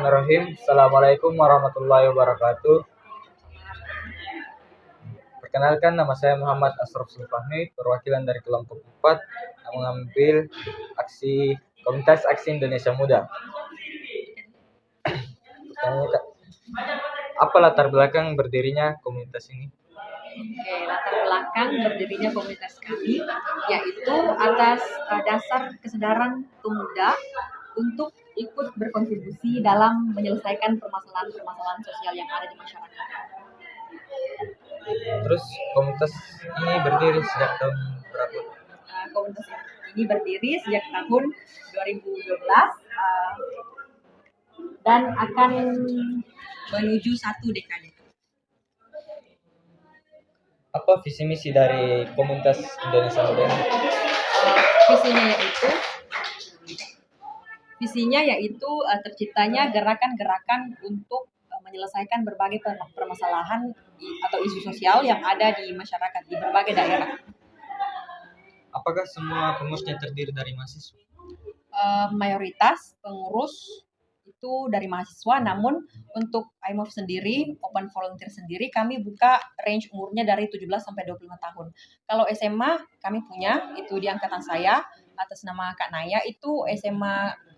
Bismillahirrahmanirrahim. Assalamualaikum warahmatullahi wabarakatuh. Perkenalkan, nama saya Muhammad Asraf Sulfahmi, perwakilan dari kelompok 4 yang mengambil Komunitas Aksi Indonesia Muda. Apa latar belakang berdirinya komunitas ini? Oke, latar belakang berdirinya komunitas kami yaitu atas dasar kesadaran pemuda untuk ikut berkontribusi dalam menyelesaikan permasalahan-permasalahan sosial yang ada di masyarakat. Terus komunitas ini berdiri sejak tahun berapa? Komunitas ini berdiri sejak tahun 2012 dan akan menuju 1 dekade. Apa visi misi dari komunitas Indonesia Muda ini? Visinya yaitu terciptanya gerakan-gerakan untuk menyelesaikan berbagai permasalahan atau isu sosial yang ada di masyarakat di berbagai daerah. Apakah semua pengurusnya terdiri dari mahasiswa? Mayoritas pengurus itu dari mahasiswa, namun untuk IMOV sendiri, Open Volunteer sendiri, kami buka range umurnya dari 17 sampai 25 tahun. Kalau SMA kami punya, itu di angkatan saya, atas nama Kak Naya, itu SMA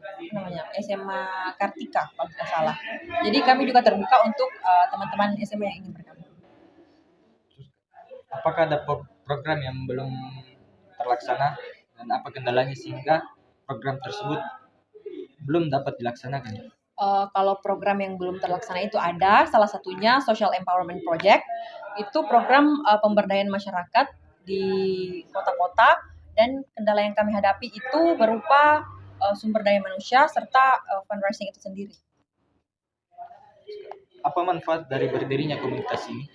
Kartika kalau tidak salah. Jadi kami juga terbuka untuk teman-teman SMA yang ingin bergabung. Apakah ada program yang belum terlaksana dan apa kendalanya sehingga program tersebut belum dapat dilaksanakan? Kalau program yang belum terlaksana itu ada, salah satunya Social Empowerment Project. Itu program pemberdayaan masyarakat di kota-kota, dan kendala yang kami hadapi itu berupa sumber daya manusia serta fundraising itu sendiri. Apa manfaat dari berdirinya komunitas ini?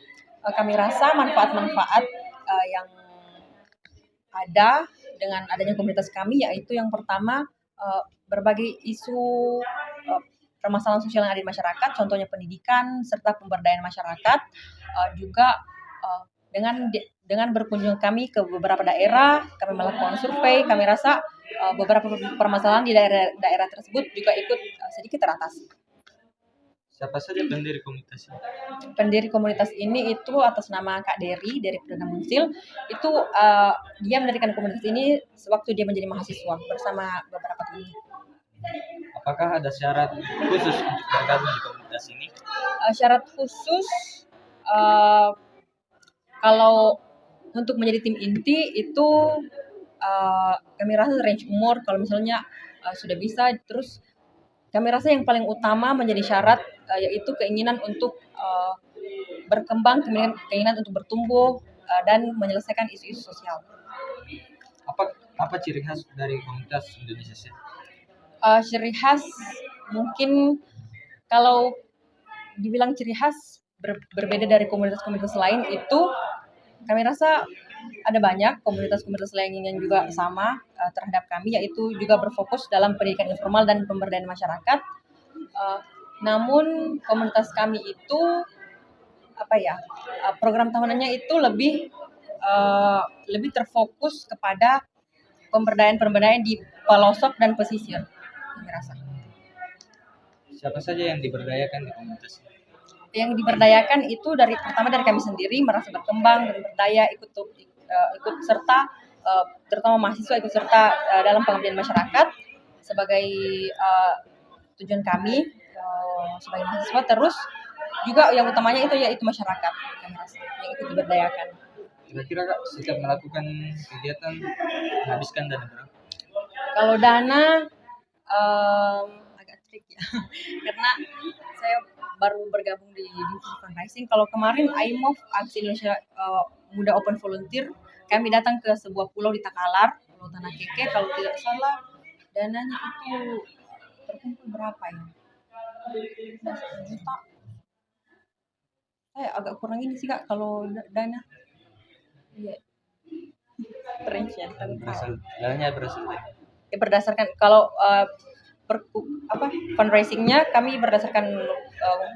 Kami rasa manfaat-manfaat yang ada dengan adanya komunitas kami yaitu yang pertama, berbagai isu permasalahan sosial yang ada di masyarakat, contohnya pendidikan serta pemberdayaan masyarakat. Juga dengan berkunjung kami ke beberapa daerah, kami melakukan survei, kami rasa beberapa permasalahan di daerah tersebut juga ikut sedikit teratasi. Siapa saja pendiri komunitas ini? Pendiri komunitas ini itu atas nama Kak Dery dari Perdana Munsil. Itu dia mendirikan komunitas ini sewaktu dia menjadi mahasiswa bersama beberapa temannya. Apakah ada syarat khusus untuk bergabung di komunitas ini? Syarat khusus kalau untuk menjadi tim inti itu kami rasa range umur, kalau misalnya sudah bisa, terus kami rasa yang paling utama menjadi syarat yaitu keinginan untuk berkembang, keinginan untuk bertumbuh dan menyelesaikan isu-isu sosial. Apa ciri khas dari komunitas Indonesia Sehat? Ciri khas mungkin kalau dibilang ciri khas berbeda dari komunitas-komunitas lain itu kami rasa ada banyak komunitas-komunitas lain yang juga sama terhadap kami, yaitu juga berfokus dalam pendidikan informal dan pemberdayaan masyarakat. Namun komunitas kami itu program tahunannya itu lebih terfokus kepada pemberdayaan di pelosok dan pesisir. Kami rasa. Siapa saja yang diberdayakan di komunitas ini? Yang diberdayakan itu pertama dari kami sendiri merasa berkembang dan berdaya, ikut serta, terutama mahasiswa ikut serta dalam pengabdian masyarakat sebagai tujuan kami sebagai mahasiswa. Terus juga yang utamanya yaitu masyarakat kami rasa yang ikut diberdayakan. Kira-kira Kak, setiap melakukan kegiatan menghabiskan dana berapa? Kalau dana agak trik ya karena saya baru bergabung di divisi fundraising. Kalau kemarin IMOV Aksi Indonesia Muda Open Volunteer, kami datang ke sebuah pulau di Takalar, Pulau Tanah Keke, kalau tidak salah dananya itu terkumpul berapa ya? 1 juta. Saya agak kurang ini sih Kak kalau dana. Iya. Range-nya dananya berasal dari? Berdasarkan kalau fundraisingnya kami berdasarkan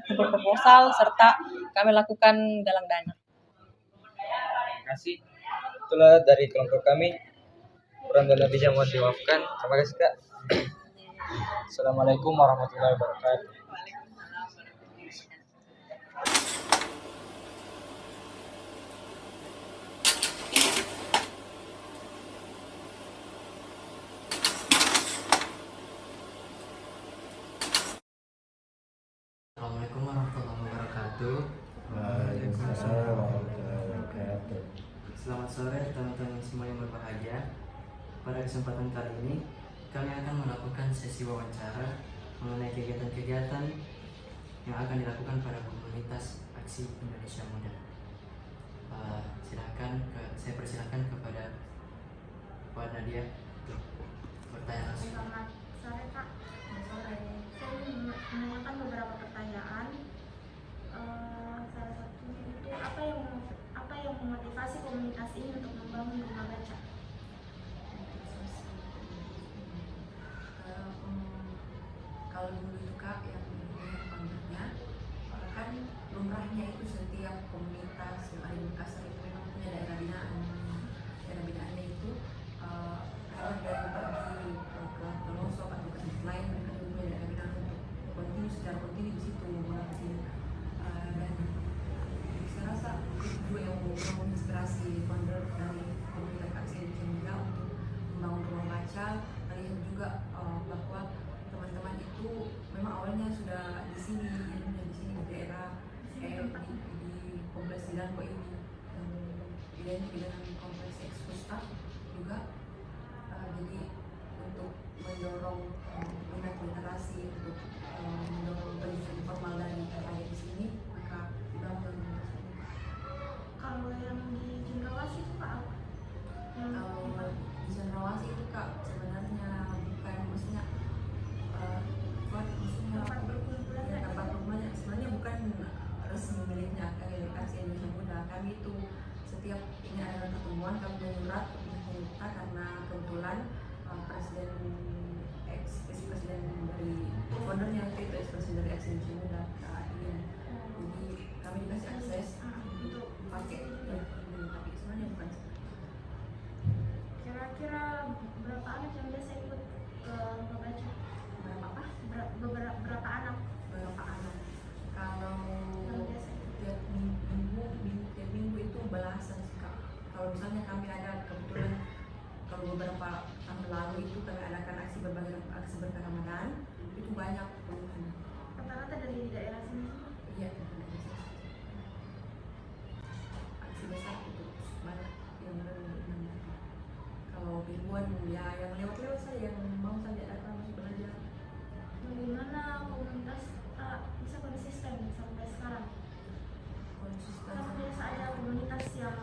kumpul proposal serta kami lakukan galang dana. Terima kasih. Itulah dari kelompok kami. Kurang dan lebihnya mohon dimaafkan. Terima kasih Kak. Assalamualaikum warahmatullahi wabarakatuh. Assalamualaikum warahmatullahi wabarakatuh. Waalaikumsalam warahmatullahi wabarakatuh. Selamat sore teman-teman semua yang berbahagia. Pada kesempatan kali ini kami akan melakukan sesi wawancara mengenai kegiatan-kegiatan yang akan dilakukan pada komunitas Aksi Indonesia Muda. Saya persilahkan kepada Pak Nadia untuk bertanya langsung. Selamat sore Kak. Sore. Saya ingin menanyakan beberapa pertanyaan. Salah satunya itu apa yang memotivasi komunitas ini untuk membangun rumah baca? Kalau dulu itu Kak yang foundernya kan lumrahnya itu setiap komunitas yang ada di Makassar itu memang punya daerah binaan. Daerah binaannya itu kalau dari pergi ke pelosok atau ke tempat lain mereka juga punya daerah binaan untuk secara kontinu di situ mengikuti dan saya rasa itu juga yang menginspirasi founder dari komunitas Aksi Indonesia Muda untuk membangun ruang baca. Melihat juga bahwa teman-teman itu memang awalnya sudah di sini, ilmunya di sini di daerah di kompleks Sidanko ini dan identik dengan kompleks Ekspusta juga. Jadi untuk mendorong minat literasi, untuk mendorong pendidikan formal dari ada di sini, maka dibangun. Kalau yang di Cendrawasih itu Kak apa? Kalau di Cendrawasih itu Kak sebenarnya bukan maksudnya Tempat berkumpulan ya, Kak? tempat rumahnya sebenarnya bukan resmi miliknya Aksi Indonesia Muda. Kami itu setiap ini ada pertemuan kami menyurat kita karena kebetulan presiden dari foundernya itu presiden dari Aksi Indonesia Muda Kak Ian. Jadi kami dikasih akses untuk pakai ya, tapi sebenarnya bukan. Kira-kira berapa anak yang biasa ikut ke rumah baca? Berapa apa? Berapa anak Berapa anak? Kalau yang biasa ikut? tiap minggu itu belasan sih Kak. Kalau misalnya kami ada kebetulan kalau beberapa tahun lalu itu kami adakan aksi berkah Ramadan itu banyak pengunjung. Rata-rata dari daerah sini semua? Iya, aksi besar itu banyak yang mendatang. Kalau ribuan ya yang lewat-lewat saja yang mau saja datang masuk belajar. Bagaimana komunitas bisa konsisten sampai sekarang? Konsisten. Kan biasa ada komunitas yang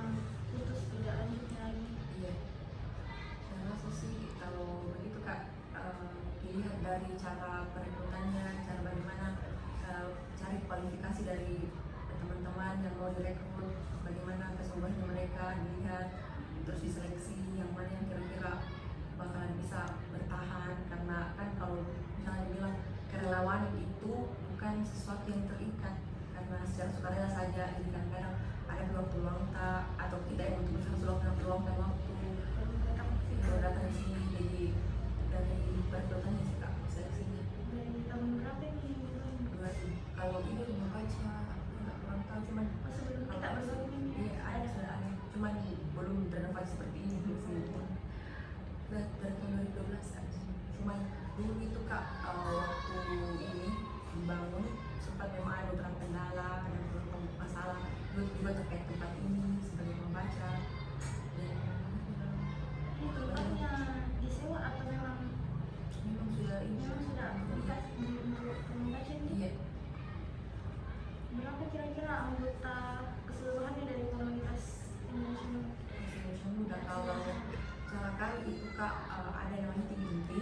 putus tidak lanjutnya lagi. Iya. Saya rasa sih kalau begitu Kak dilihat dari cara perekrutannya, cara bagaimana cari kualifikasi dari teman-teman yang mau direkrut, bagaimana kesungguhannya mereka dilihat, terus diseleksi yang mana yang kira-kira bakalan bisa bertahan. Karena kan kalau misalnya dibilang kerelawanan itu bukan sesuatu yang terikat, karena secara sukarela saja. Jadi kadang-kadang ada peluang-peluang tak atau tidak yang untuk meluangkan waktu kalau datang di sini. Jadi dari perekrutannya sih Kak seleksinya. Dari tahun berapa ini? Kalau ini rumah baca nggak kurang tahu, cuman Sebelum kita bergabung ini iya ada sudah ada, cuman belum berinovasi seperti ini belum. Dari tahun 2012 ada, cuman dulu itu Kak waktu ini dibangun sempat memang ada beberapa kendala, ada beberapa masalah juga terkait tempat ini sebagai pembaca. Dan ini tempatnya disewa atau memang sudah ini sudah dikas untuk membaca ini? iya. Berapa kira-kira anggota keseluruhannya dari komunitas Indonesia Muda? Kalau cara kami itu Kak ada yang namanya tim inti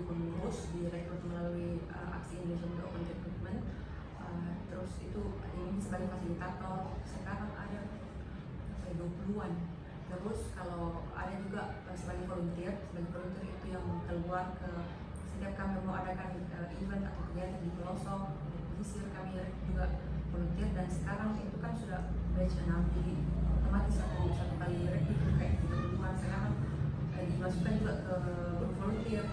pengurus direkrut melalui Aksi Indonesia Muda Open Recruitment. Terus itu ini sebagai fasilitator sekarang ada 20-an. Terus kalau ada juga sebagai volunteer itu yang keluar ke setiap kami mau adakan event atau kegiatan di pelosok di pesisir, kami juga volunteer. Dan sekarang itu kan sudah batch 6, jadi otomatis satu kali rekrut kayak 30-an sekarang dimasukkan juga ke grup volunteer.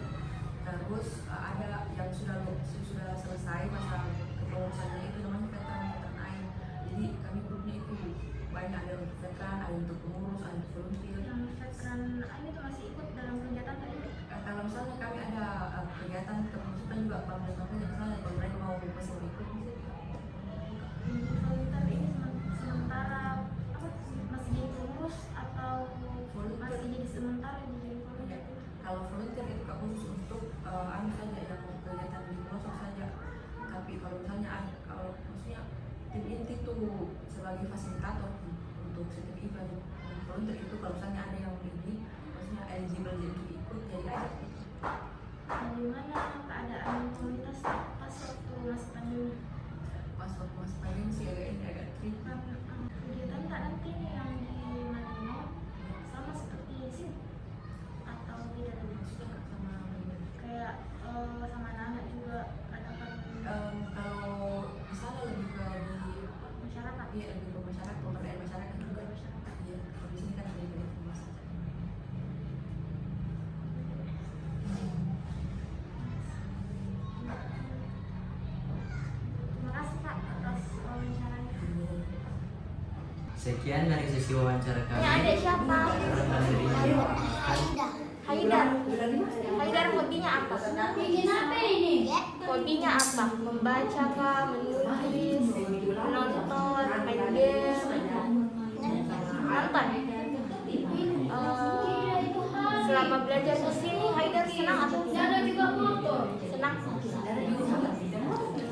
Terus ada yang sudah selesai masa kepengurusannya, itu namanya veteran AIN. Jadi kami grupnya itu banyak, ada untuk veteran, ada untuk pengurus, ada untuk volunteer. Yang veteran AIN itu masih ikut dalam kegiatan tadi? Kalau misalnya kami ada kegiatan kepengurusan juga, pamflet-pamflet misalnya kalau mereka mau masih mau ikut bisa. Volunteer ini sementara apa, masih jadi pengurus atau masih jadi sementara jadi volunteer? Kalau volunteer itu khusus untuk anu saja, yang kegiatan di pelosok saja. Tapi kalau misalnya kalau maksudnya tim inti itu sebagai fasilitator untuk setiap event. Volunteer itu kalau misalnya ada yang ini maksudnya eligible untuk ikut, jadi Bagaimana keadaan komunitas pas waktu masa pandemi? pas waktu masa pandemi sih agak tricky. Kegiatan tak nanti nih yang di Manino sama seperti di sini atau tidak ada? Maksudnya sama Kayak sama anak-anak juga ada kan kalau di sana lebih ke di masyarakat? iya, lebih ke masyarakat, pemberdayaan masyarakat juga. Iya, kalau di sini kan lebih ke informasi. Terima kasih Kak atas wawancaranya. Sekian dari sesi wawancara kami. Ini adik siapa? Perkenalkan dirinya. Haidar. Haidar hobinya apa? Hobinya apa? Membaca kah? Menulis? Menonton? Main game? Nonton? Selama belajar di sini Haidar senang atau tidak? Senang.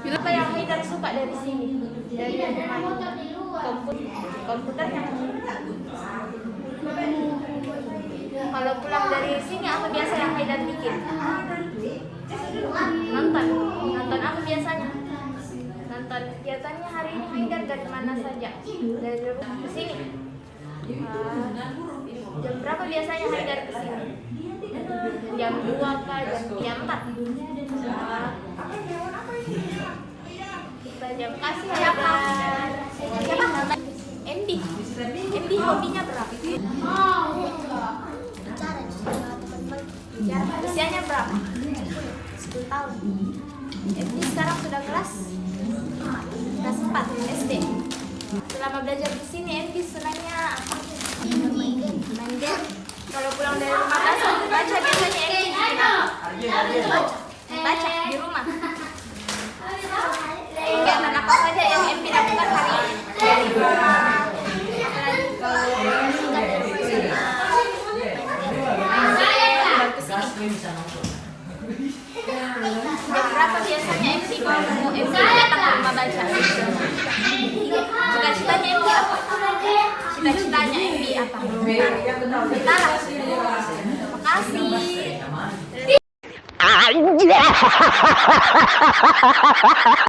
Apa yang Haidar suka dari sini? Dari komputernya. Kalau pulang dari sini apa biasa yang Haidar bikin? Nonton apa biasanya? Nonton kegiatannya hari ini Haidar dari mana saja? Dari rumah ke sini. Jam berapa biasanya Haidar ke sini? Jam 2 kah? Jam 4? Kita jam kasih Haidar. Siapa? MD hobinya berapa? Usianya berapa? 10 tahun. MD sekarang sudah kelas 4 SD. Selama belajar di sini MD senangnya apa? Main game. Kalau pulang dari rumah langsung baca biasanya MD bikin apa? Baca di rumah. Kegiatan apa saja yang MD lakukan hari ini? Dari rumah. Apalagi jam berapa biasanya MC mau MC datang ke rumah baca? Cita-citanya MC apa? Cita-citanya MC apa? Tentara. Terima kasih.